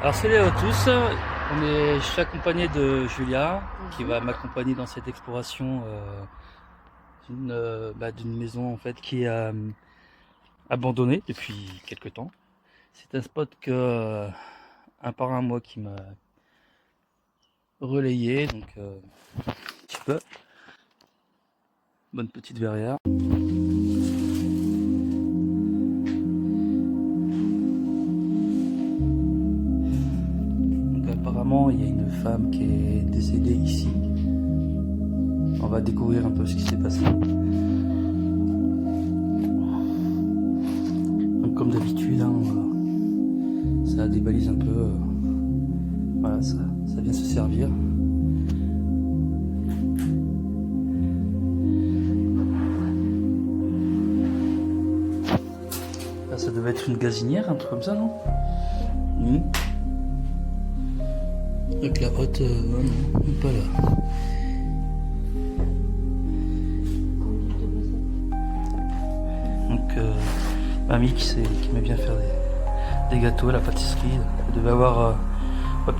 Alors salut à tous, je suis accompagné de Julia qui va m'accompagner dans cette exploration d'une maison en fait qui est abandonnée depuis quelques temps. C'est un spot que un parrain moi qui m'a relayé, donc un petit peu. Bonne petite verrière. Donc apparemment il y a une femme qui est décédée ici. On va découvrir un peu ce qui s'est passé. Donc comme d'habitude, hein, ça débalise un peu. Voilà, ça vient se servir. Là, ça devait être une gazinière, un truc comme ça, non? Avec la hotte, non, pas là. Donc, mamie qui met bien faire des gâteaux à la pâtisserie. Elle devait avoir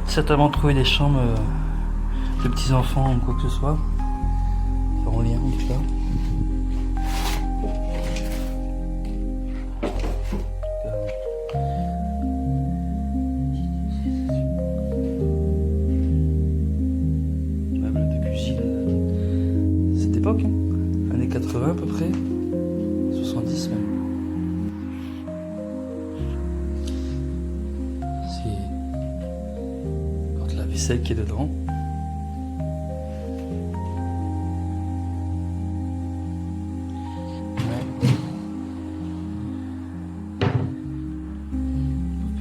certainement trouvé des chambres de petits enfants ou quoi que ce soit. En lien en tout cas. Meuble de cuisine. Cette époque, hein, années 80 à peu près. 70 même. C'est encore de la vaisselle qui est dedans.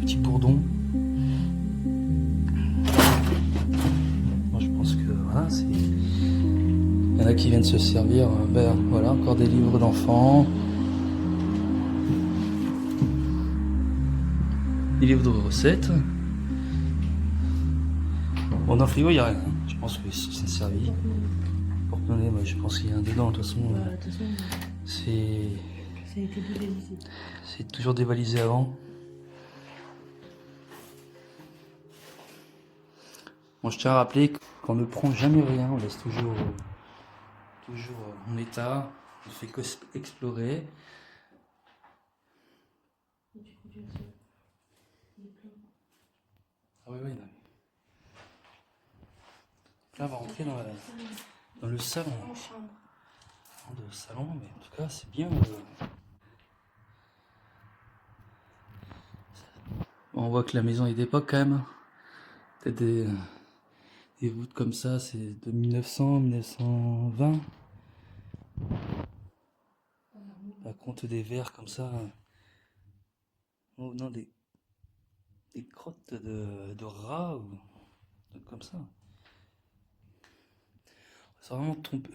Petit bourdon. Moi je pense que voilà, il y en a qui viennent se servir. Ben voilà, encore des livres d'enfants. Des livres de recettes. Bon, dans le frigo, il n'y a rien. Je pense que c'est servi. Porte-monnaie, moi, je pense qu'il y a un dedans. De toute façon, c'est toujours dévalisé avant. Bon, je tiens à rappeler qu'on ne prend jamais rien. On laisse toujours en état. On ne fait qu'explorer. Ah oui, oui. Là, on va rentrer dans le salon. Dans le salon, mais en tout cas, c'est bien. Bon, on voit que la maison est d'époque quand même. Peut-être des voûtes comme ça, c'est de 1900, 1920. Par contre, des verres comme ça. Oh non, des crottes de rats ou comme ça. C'est vraiment tombé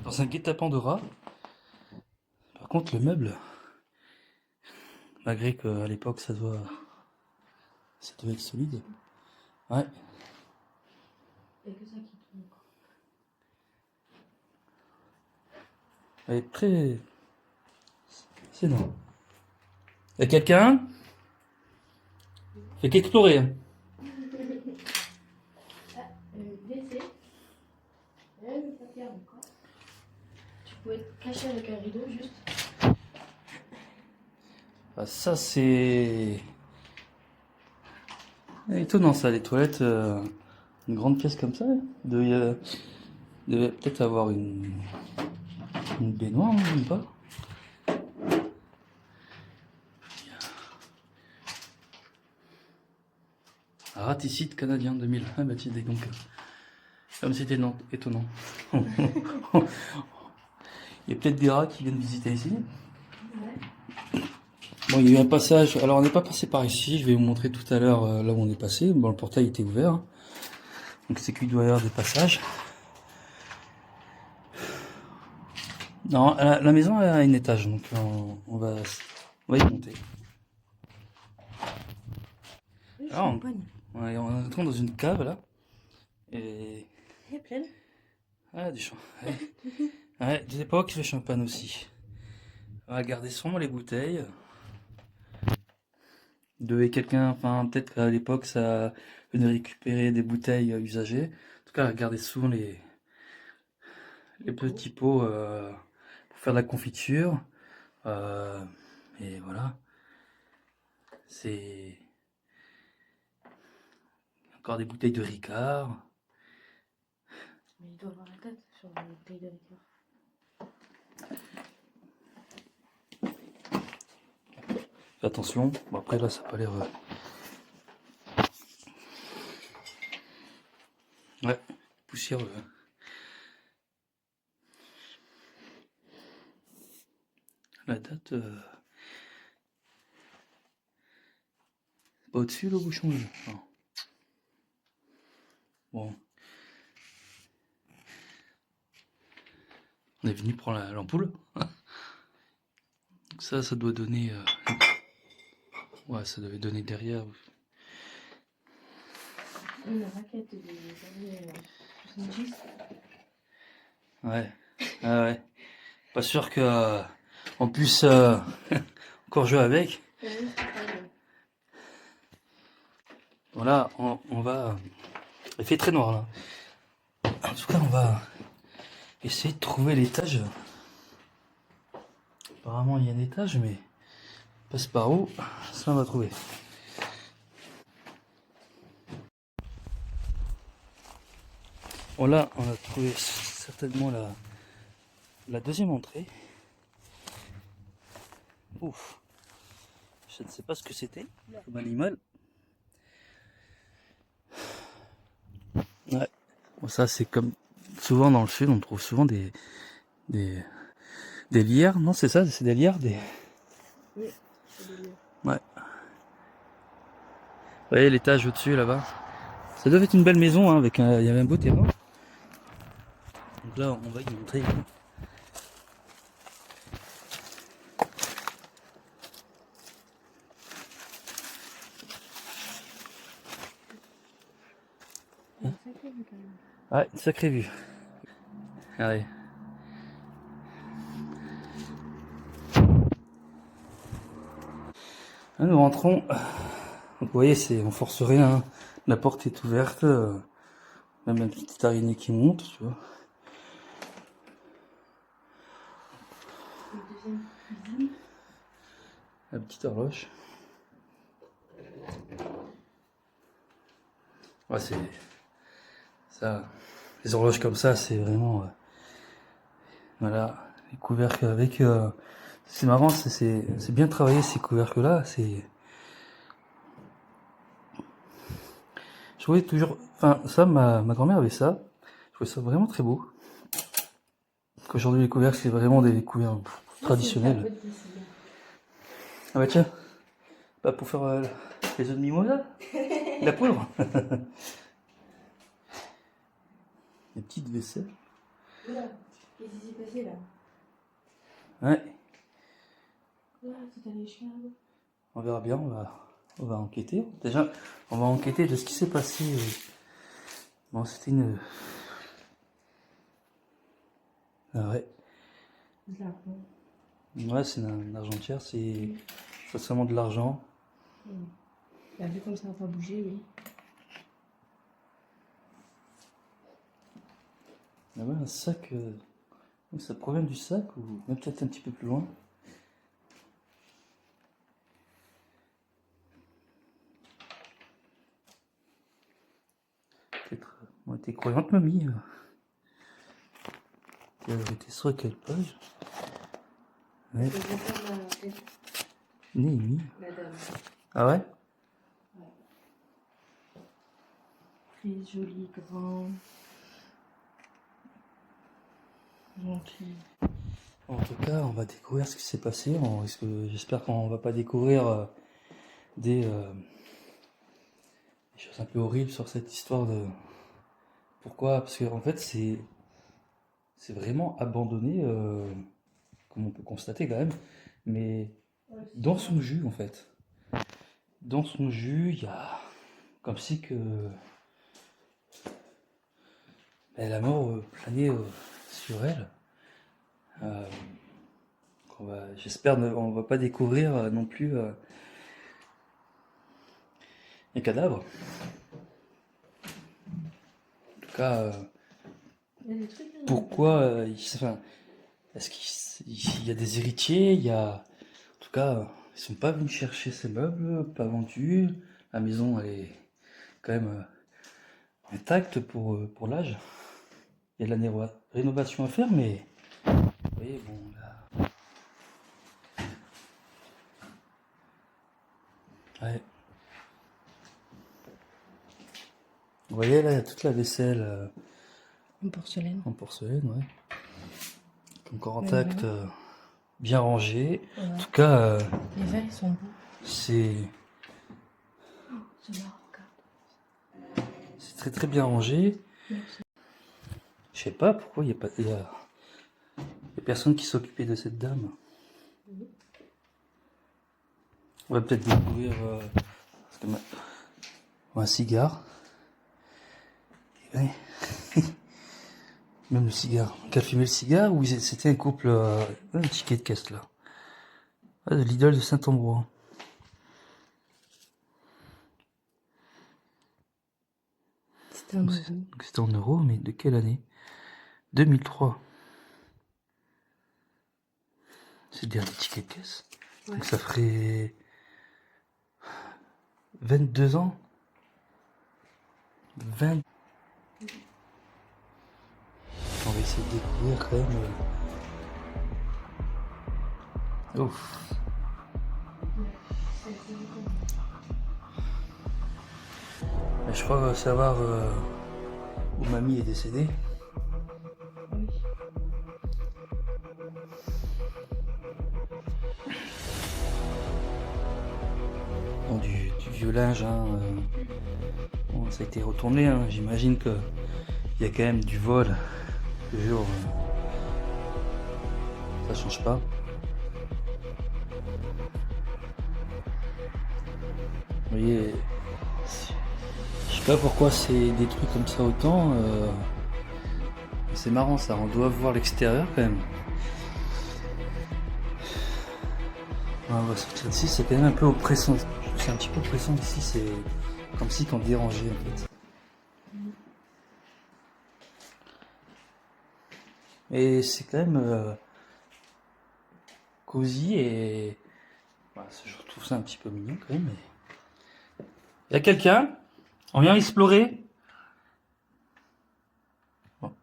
dans un guet-apens de rats. Par contre, le meuble, malgré qu'à l'époque ça doit être solide. Ouais. Il y a que ça qui tombe. Elle est très. C'est non. Y'a quelqu'un? Fait qu'explorer. Hein. Tu peux être caché avec un rideau juste. Ah, ça c'est étonnant ça, les toilettes, une grande pièce comme ça, devait peut-être avoir une baignoire, hein, même pas. Raticide canadien 2000. Ah bah tiens, donc, comme c'était étonnant. Il y a peut-être des rats qui viennent visiter ici. Bon, il y a eu un passage. Alors, on n'est pas passé par ici. Je vais vous montrer tout à l'heure là où on est passé. Bon, le portail était ouvert. Donc, c'est qu'il doit y avoir des passages. Non, la maison a un étage. Donc, on va y monter. Alors, on est entré dans une cave là. Et. Elle est pleine. Ah, du champagne. Ouais, des époques, le champagne aussi. On va garder sûrement les bouteilles. devait quelqu'un, enfin peut-être qu'à l'époque ça venait récupérer des bouteilles usagées. En tout cas, elle gardait souvent les petits pots pour faire de la confiture. Euh, et voilà, c'est encore des bouteilles de Ricard. Mais il doit avoir la date sur la bouteille de Ricard. Fais attention, bon après là ça n'a pas l'air... Ouais, poussiéreux. Hein. La date... Pas au-dessus le bouchon là. Non. Bon. On est venu prendre l'ampoule. Donc ça doit donner... Ouais, ça devait donner derrière. Une raquette des années 70. Ouais. Ah ouais. Pas sûr que on puisse encore jouer avec. Ouais, c'est pas mal. Voilà, on va... Il fait très noir là. En tout cas, on va essayer de trouver l'étage. Apparemment, il y a un étage, mais passe par où? Ça, on va trouver. Bon, là, on a trouvé certainement la deuxième entrée. Ouf. Je ne sais pas ce que c'était comme animal. Ouais. Bon, ça, c'est comme souvent dans le sud, on trouve souvent des lierres. Non, c'est ça, c'est des lierres. Oui, c'est des lieux. Ouais. Vous voyez l'étage au-dessus là-bas. Ça devait être une belle maison, hein, avec il y avait un beau terrain. Donc là, on va y montrer. Il y a un sacré vue quand même. Ouais, une sacrée vue. Allez. Là, nous rentrons. Donc vous voyez, on force rien. Hein. La porte est ouverte. Même une petite araignée qui monte, tu vois. Une deuxième cuisine. La petite horloge. Ouais, c'est ça. Les horloges comme ça, c'est vraiment voilà, les couvercles avec. C'est marrant, c'est bien travaillé ces couvercles-là. Je trouvais toujours, enfin ça, ma grand-mère avait ça. Je trouvais ça vraiment très beau. Qu'aujourd'hui les couvercles, c'est vraiment des couvercles traditionnels. Ah bah tiens, pas pour faire les œufs de mimosa, la poudre. Les petites vaisselles. Oula, qu'est-ce qui s'est passé là? Ouais, Oula, c'est allé chier là-bas. on verra bien, on va enquêter. Déjà, on va enquêter de ce qui s'est passé. Bon, c'était une... Ah ouais. De l'argent. Ouais, c'est une argentière, c'est forcément de l'argent. Bah, vu comme ça n'a pas bougé, oui. Ah ouais, un sac... Ça provient du sac ou même peut-être un petit peu plus loin. Peut-être... On était croyante mamie. Elle était sur quelle page? Ouais. Je vais faire la tête, Néhémie. madame. Ah ouais? Très joli, grand. Gentil. En tout cas, on va découvrir ce qui s'est passé. J'espère qu'on va pas découvrir des choses un peu horribles sur cette histoire de... Pourquoi? Parce qu'en fait, c'est vraiment abandonné, comme on peut constater quand même. Mais dans son jus, en fait. Dans son jus, il y a comme si que la mort planait sur elle. J'espère on va pas découvrir non plus les cadavres. En tout cas, Il y a des trucs. pourquoi enfin, est-ce qu'il y a des héritiers? Il y a, en tout cas, ils sont pas venus chercher ces meubles, pas vendus. La maison, elle est quand même intacte pour l'âge. Il y a de la rénovation à faire, mais vous voyez, bon, là, ouais. Vous voyez, là, il y a toute la vaisselle En porcelaine. en porcelaine, ouais. Encore Ouais, intact, bien rangée. Ouais. En tout cas, Les verres, ils sont beaux. c'est C'est marrant, regarde. très très bien rangé. Merci. Je sais pas pourquoi il y a personne qui s'occupait de cette dame. On va peut-être découvrir un cigare. Ouais. Même le cigare. Qui a fumé le cigare ou c'était un couple, un ticket de caisse là. Ah, de l'idole de Saint-Ambrois. C'était un Donc c'était en euros, mais de quelle année? 2003. C'est le dernier ticket de caisse. Ouais. Donc ça ferait 22 ans. 20. On va essayer de découvrir quand même. Ouf. Mais je crois savoir où mamie est décédée. Oui. Bon, du vieux linge, hein, bon, ça a été retourné, hein. J'imagine qu'il y a quand même du vol. Toujours, ça change pas. Vous voyez, je sais pas pourquoi c'est des trucs comme ça autant. C'est marrant ça, on doit voir l'extérieur quand même. On va sortir d'ici, c'est quand même un peu oppressant. C'est un petit peu oppressant ici, c'est comme si qu'on dérangeait en fait. Et c'est quand même cosy et voilà, je trouve ça un petit peu mignon quand même. Mais... Il y a quelqu'un? On vient explorer? Bon.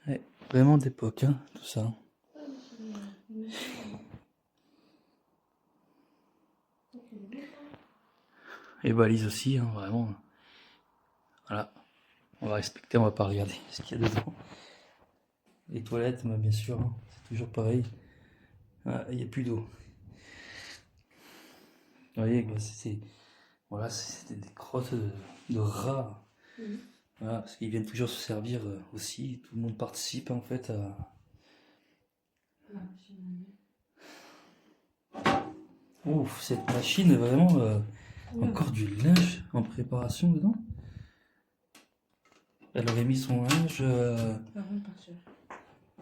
Ouais, vraiment d'époque, hein, tout ça. Les balises aussi, hein, vraiment. Voilà. On va respecter, on va pas regarder ce qu'il y a dedans. Les toilettes, bah, bien sûr, hein, c'est toujours pareil. Ah, il n'y a plus d'eau. Vous voyez, voilà, c'était des crottes de rats. Voilà, parce qu'ils viennent toujours se servir aussi. Tout le monde participe en fait à. Ouf, cette machine est vraiment encore du linge en préparation dedans. Elle aurait mis son linge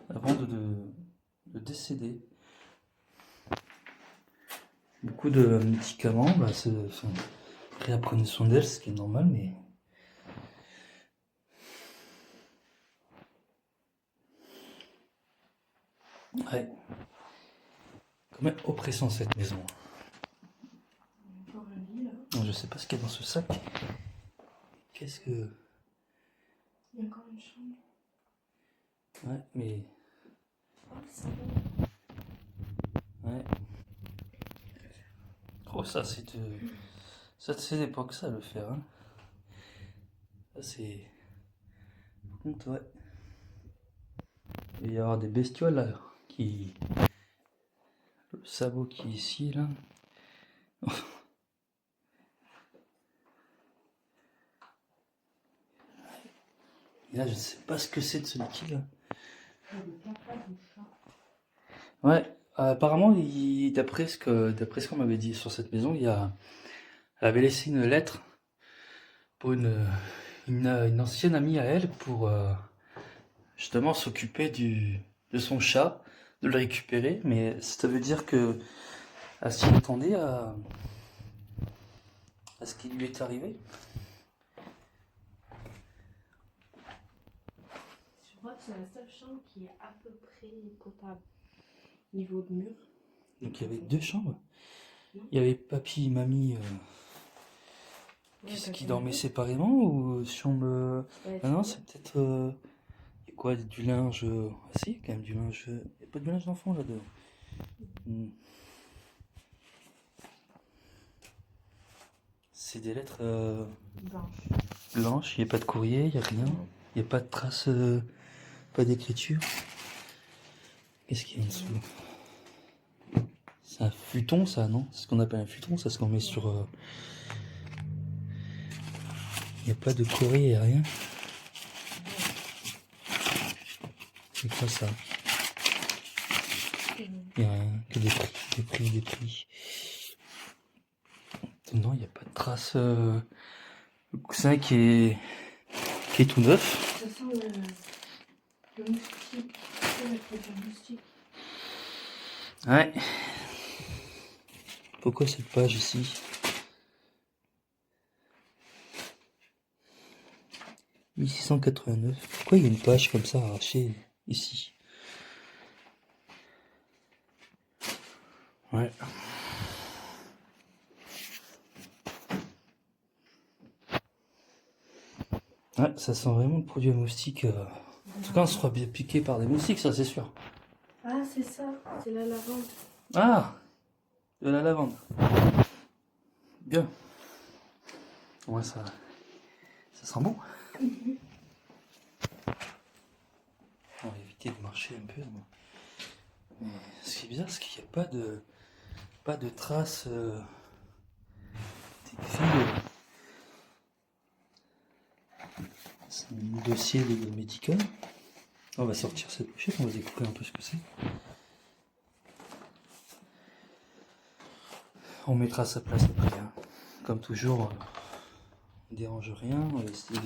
avant de décéder. Beaucoup de médicaments réapprenaient soin d'elle, ce qui est normal, mais. Ouais. Quand même oppressant cette maison. Encore un lit là. Je sais pas ce qu'il y a dans ce sac. Qu'est-ce que. Il y a encore une chambre. Ouais, mais. Oh, c'est bon. Ouais. Oh, ça c'est de. Ça c'est l'époque ça le faire, hein. Ça c'est. Par contre, ouais. Il va y avoir des bestioles là qui. Le sabot qui est ici là. Et là, je sais pas ce que c'est de ce liquide là. Ouais, apparemment, d'après ce qu'on m'avait dit sur cette maison, elle avait laissé une lettre pour une ancienne amie à elle pour justement s'occuper de son chat. de le récupérer, mais ça veut dire que elle s'y attendait à ce qui lui est arrivé. Je crois que c'est la seule chambre qui est à peu près potable. Niveau de mur. Donc il y avait 2 chambres. Il y avait papy et mamie qui dormaient séparément ou chambre. Ouais, Ah non, c'est peut-être. Il y a quoi, du linge. Ah si, il y a quand même du linge. Il n'y a pas de linge d'enfant là-dedans. C'est des lettres blanches, il n'y a pas de courrier, il n'y a rien. Il n'y a pas de traces, pas d'écriture. Qu'est-ce qu'il y a en dessous? C'est un futon, ça, non? C'est ce qu'on appelle un futon, ça, ce qu'on met sur. Il n'y a pas de courrier, il n'y a rien. C'est quoi ça? Il n'y a rien, que des prix. Non, il n'y a pas de traces. Le coussin qui est tout neuf. Ça sent le moustique. Le moustique. Ouais. Pourquoi cette page ici? « 1689 ». Pourquoi il y a une page comme ça arrachée ici? Ouais. Ouais, ça sent vraiment le produit à moustique. En tout cas, on se fera bien piquer par des moustiques, ça c'est sûr. Ah, c'est ça, c'est la lavande. Ah, de la lavande. Bien. Ouais, ça sent bon. On va éviter de marcher un peu. Mais ce qui est bizarre, c'est qu'il n'y a pas de traces d'écrit. C'est un dossier médical. On va sortir cette pochette, on va découvrir un peu ce que c'est. On mettra sa place après. Hein. Comme toujours, on ne dérange rien. On va essayer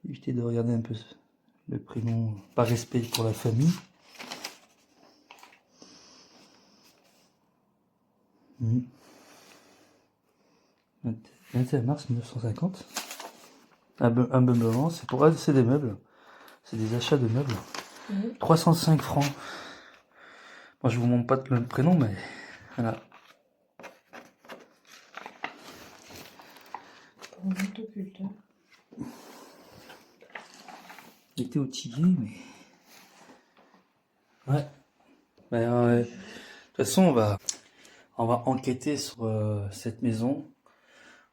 d'éviter de regarder un peu le prénom par respect pour la famille. 21 mars 1950. Ameublement, c'est des meubles. C'est des achats de meubles. 305 francs. Moi, je vous montre pas le prénom, mais voilà. Pour un viticulteur. Il était outillé, mais. Ouais. De toute façon, on va enquêter sur cette maison.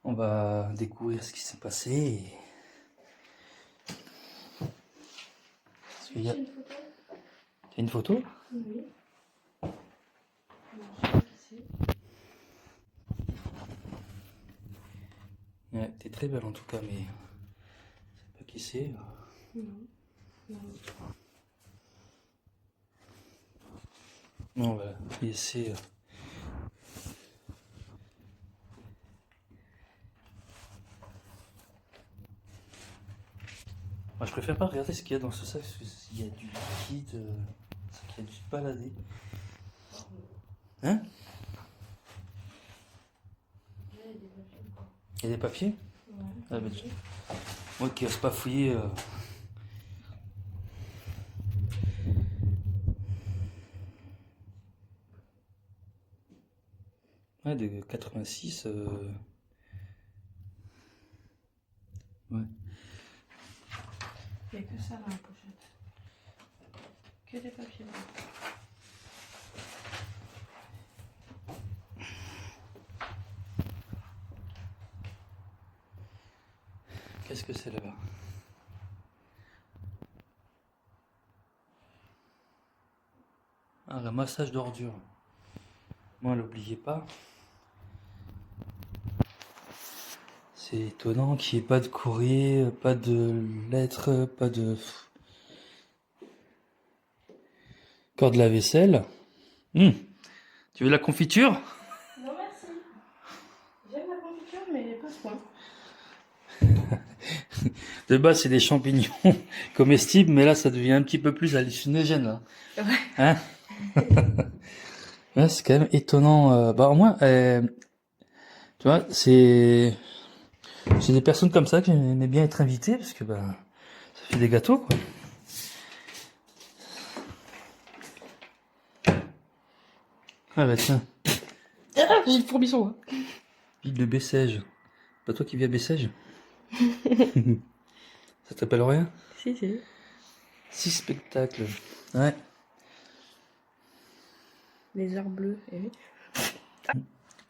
On va découvrir ce qui s'est passé. Et... Il y a... T'as une photo? Oui. Ouais, t'es très belle en tout cas, mais je sais pas qui c'est. Non, on va laisser. Moi, je préfère pas regarder ce qu'il y a dans ce sac, parce qu'il y a du liquide, qu'il y a dû se balader. Hein? Il y a des papiers? Ouais. Ah, bah, moi qui n'ose pas fouiller. Ouais, de 86. Ouais. Il n'y a que ça dans la pochette. Que des papiers blancs. Qu'est-ce que c'est là-bas? Un ramassage d'ordures. Moi, n'oubliez pas. C'est étonnant qu'il n'y ait pas de courrier, pas de lettres, pas de... Encore de la vaisselle. Tu veux de la confiture? Non, merci. J'aime la confiture, mais pas ce point. De base, c'est des champignons comestibles, mais là, ça devient un petit peu plus hallucinogène, là. Ouais. Hein? Ouais, c'est quand même étonnant. Bah, au moins, tu vois, c'est des personnes comme ça que j'aimais bien être invité, parce que, bah, ça fait des gâteaux, quoi. Ah, bah, tiens, Ah, j'ai le fourmisson. Hein. ville de Bessèges. Pas toi qui vis à Bessèges? Ça t'appelle rien? Si, si. 6 spectacles. Ouais. Les heures bleues. Et oui.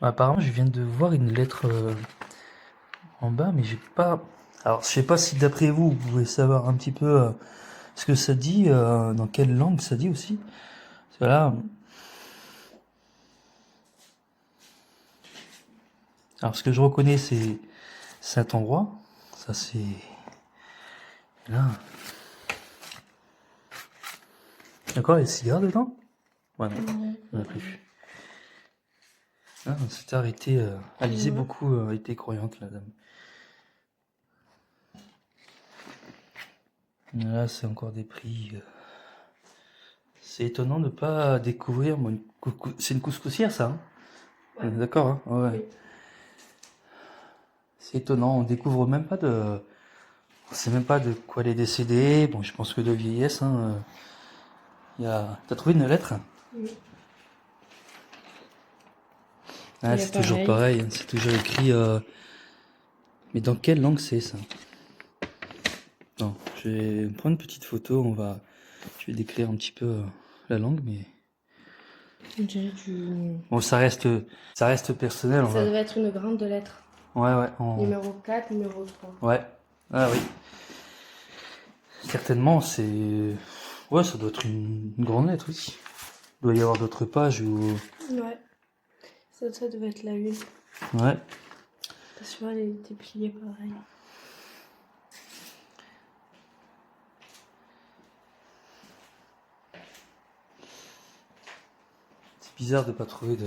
Apparemment, je viens de voir une lettre en bas, mais j'ai pas. Alors, je sais pas si d'après vous, vous pouvez savoir un petit peu ce que ça dit, dans quelle langue ça dit aussi. Parce que là. Alors, ce que je reconnais, c'est Saint-Ambrois. Ça, c'est. Là. Encore les cigares dedans? Ouais, non, il n'y en a plus. Ah, on s'était arrêté. Elle lisait beaucoup, elle était croyante, la dame. Là, c'est encore des prix. C'est étonnant de pas découvrir. Moi, c'est une couscoussière, ça, hein? Ouais. D'accord, hein? Ouais. Oui. C'est étonnant, on découvre même pas de. On sait même pas de quoi elle est décédée. Bon, je pense que de vieillesse, hein. T'as trouvé une lettre? Oui. Ah, Il y a c'est toujours pareil, hein, c'est toujours écrit. Mais dans quelle langue c'est ça? Non, je vais prendre une petite photo, je vais décrire un petit peu la langue, mais. On dirait du... Bon, ça reste personnel, Ça devait être une grande lettre. Ouais, ouais. Numéro 4, numéro 3. Ouais. Ah oui. Certainement, c'est. Ouais, ça doit être une grande lettre, oui. Il doit y avoir d'autres pages où. Ouais. Ça devait être la une. Ouais. Parce que elle était pliée pareil. C'est bizarre de pas trouver de.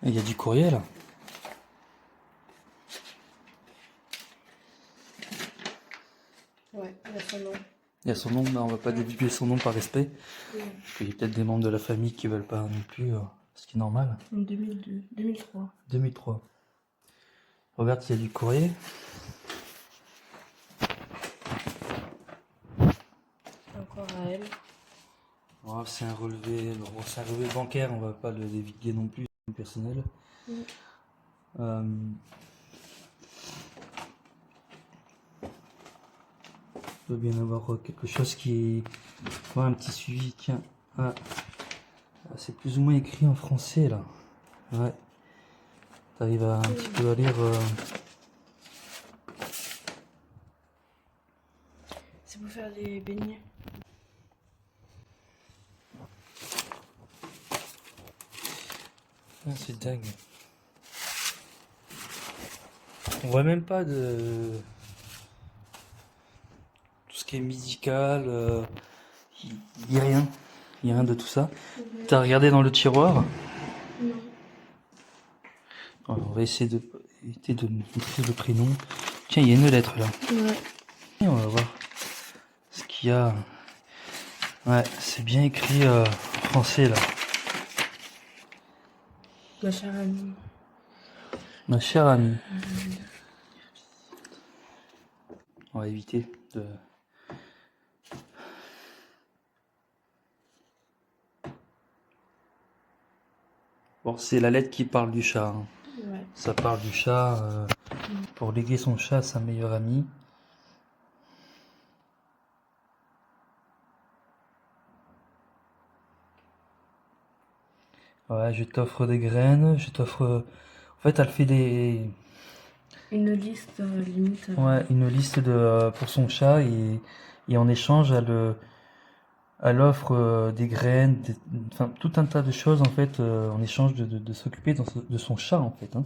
Il y a du courrier là. Ouais, il y a son nom. Il y a son nom, mais on va pas divulguer son nom par respect. Ouais. Parce qu'il y a peut-être des membres de la famille qui veulent pas non plus, ce qui est normal. En 2002, 2003. 2003. Regarde s'il y a du courrier. Encore à elle. Oh, c'est un relevé. Bon, c'est un relevé bancaire, on va pas le divulguer non plus, c'est personnel. Mm. Il doit bien avoir quelque chose qui est. Ouais, un petit suivi, tiens. Ah. Ah, c'est plus ou moins écrit en français là. Ouais. T'arrives à un petit peu à lire. C'est pour faire des beignets. Ah, c'est dingue. On voit même pas de. Tout ce qui est musical. Il n'y a rien. Il n'y a rien de tout ça. T'as regardé dans le tiroir? Non. Alors, on va essayer de éviter de écrire le prénom. Tiens, il y a une lettre là. Ouais. Et on va voir ce qu'il y a. Ouais, c'est bien écrit en français là. Ma chère amie. Ma chère amie. On va éviter de. Bon, c'est la lettre qui parle du chat, hein. Ouais. Ça parle du chat pour léguer son chat à sa meilleure amie. Ouais, je t'offre des graines, je t'offre. En fait, elle fait des. Une liste limite. Ouais, une liste pour son chat et en échange, elle offre des graines, enfin tout un tas de choses en fait en échange de s'occuper de son chat en fait, hein,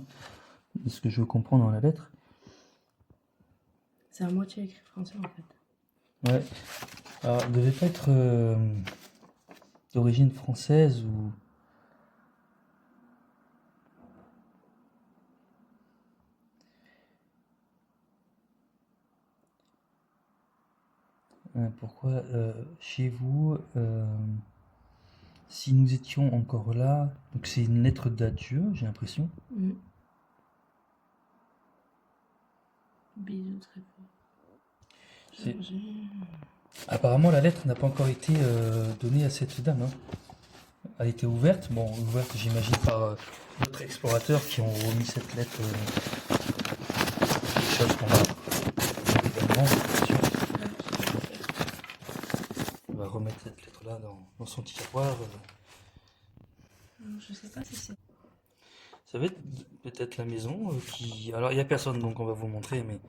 de ce que je comprends dans la lettre. C'est à moitié écrit français en fait. Ouais. Alors, elle devait pas être d'origine française ou. Pourquoi chez vous, si nous étions encore là, donc c'est une lettre d'adieu, j'ai l'impression. Bisous très fort. C'est- Apparemment, la lettre n'a pas encore été donnée à cette dame, hein. Elle était ouverte, bon, ouverte j'imagine par d'autres explorateurs qui ont remis cette lettre. Des choses qu'on va évidemment, bien sûr. On va remettre cette lettre-là dans son tiroir. Je sais pas si c'est. Ça va être peut-être la maison qui. Alors il n'y a personne donc on va vous montrer, mais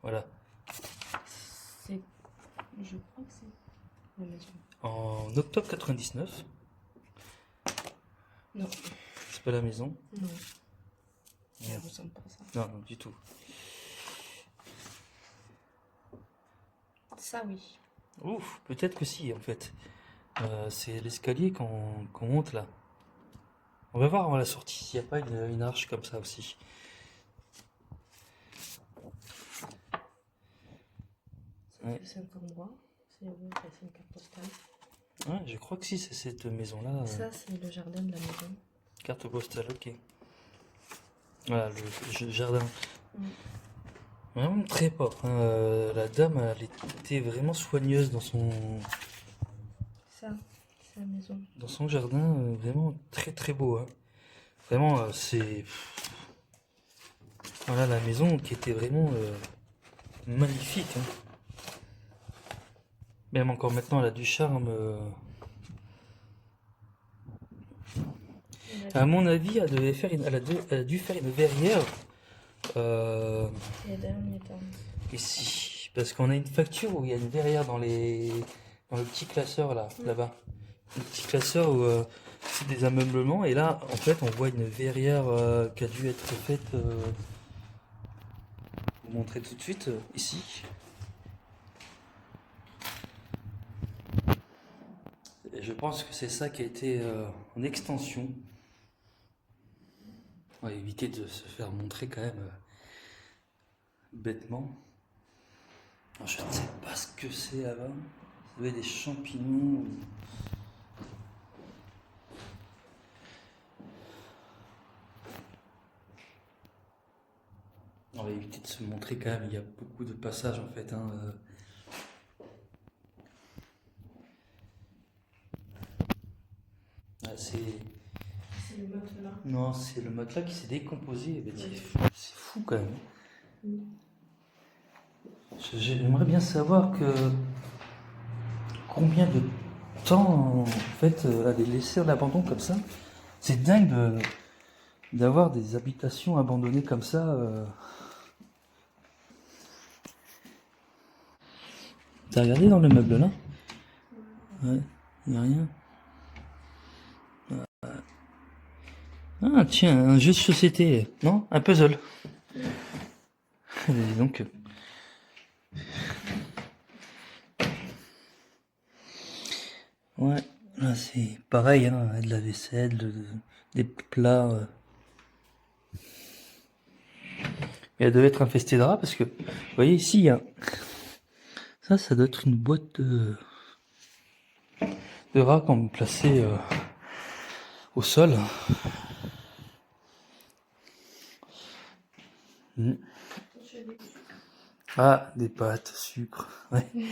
voilà. C'est. Je crois que c'est la maison. En octobre 99, Non, c'est pas la maison. non, ça Merde. ressemble pas à ça. Non, non, du tout. Ça oui. Ouf, peut-être que si en fait. C'est l'escalier qu'on monte là. On va voir avant la sortie s'il n'y a pas une arche comme ça aussi. Ouais. C'est un endroit. C'est une carte postale. Ouais, je crois que si, c'est cette maison-là. Ça, c'est le jardin de la maison. Carte postale, ok. Voilà, le jardin. Vraiment très propre, hein. La dame, elle était vraiment soigneuse dans Ça, c'est la maison. jardin, vraiment très très beau, hein. Vraiment, c'est... Voilà la maison qui était vraiment magnifique, hein. Même encore maintenant, elle a du charme. À mon avis, elle a dû faire une verrière Les derniers temps. ici. Parce qu'on a une facture où il y a une verrière dans le petit classeur là-bas. Un petit classeur où c'est des ameublements. Et là, en fait, on voit une verrière qui a dû être faite. Je vais vous montrer tout de suite ici. Et je pense que c'est ça qui a été en extension. On va éviter de se faire montrer quand même bêtement. Alors, je ne sais pas ce que c'est là-bas. Ça doit être des champignons. On va éviter de se montrer quand même. Il y a beaucoup de passages en fait, hein. C'est le matelas. Non, c'est le matelas qui s'est décomposé. Mais c'est fou quand même. J'aimerais bien savoir combien de temps en fait elle est laissée en abandon comme ça. C'est dingue d'avoir des habitations abandonnées comme ça. T'as regardé dans le meuble là? Ouais, y a rien. Ah tiens, un jeu de société, non? Un puzzle. Et donc. Ouais, là c'est pareil, hein, de la vaisselle, des plats. Et elle devait être infestée de rats parce que, vous voyez ici, il y a... Ça doit être une boîte de rats qu'on me plaçait au sol. Ah, des pâtes, sucre. Ouais. Je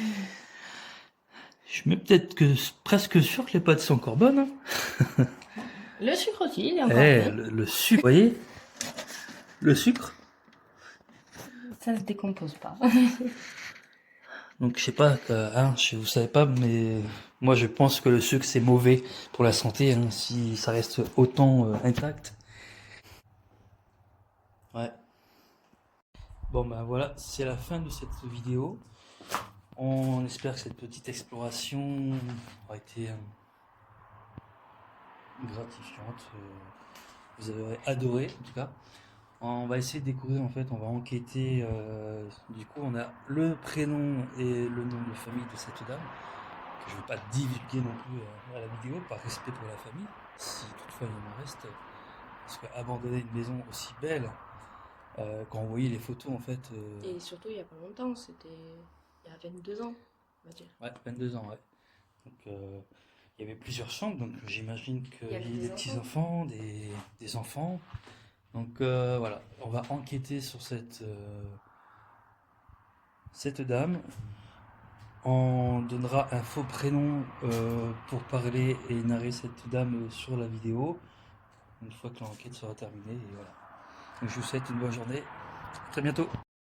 suis peut-être presque sûr que les pâtes sont encore bonnes, hein. Le sucre aussi, il est encore bon. Le sucre, vous voyez? Le sucre. Ça se décompose pas. Donc je sais pas, vous savez pas, mais moi je pense que le sucre c'est mauvais pour la santé, hein, si ça reste autant intact. Ouais. Bon ben voilà, c'est la fin de cette vidéo. On espère que cette petite exploration aura été gratifiante. Vous avez adoré en tout cas. On va essayer de découvrir en fait, on va enquêter. Du coup, on a le prénom et le nom de famille de cette dame, que je ne vais pas divulguer non plus à la vidéo, par respect pour la famille, si toutefois il en reste. Parce qu'abandonner une maison aussi belle, quand on voyait les photos en fait. Et surtout, il y a pas longtemps, c'était il y a 22 ans. on va dire. Ouais, 22 ans, ouais. Donc, il y avait plusieurs chambres, donc j'imagine qu'il Il y avait y a des des petits-enfants, des enfants. Donc voilà, on va enquêter sur cette dame. On donnera un faux prénom pour parler et narrer cette dame sur la vidéo, une fois que l'enquête sera terminée. Et voilà. Donc, je vous souhaite une bonne journée. À très bientôt.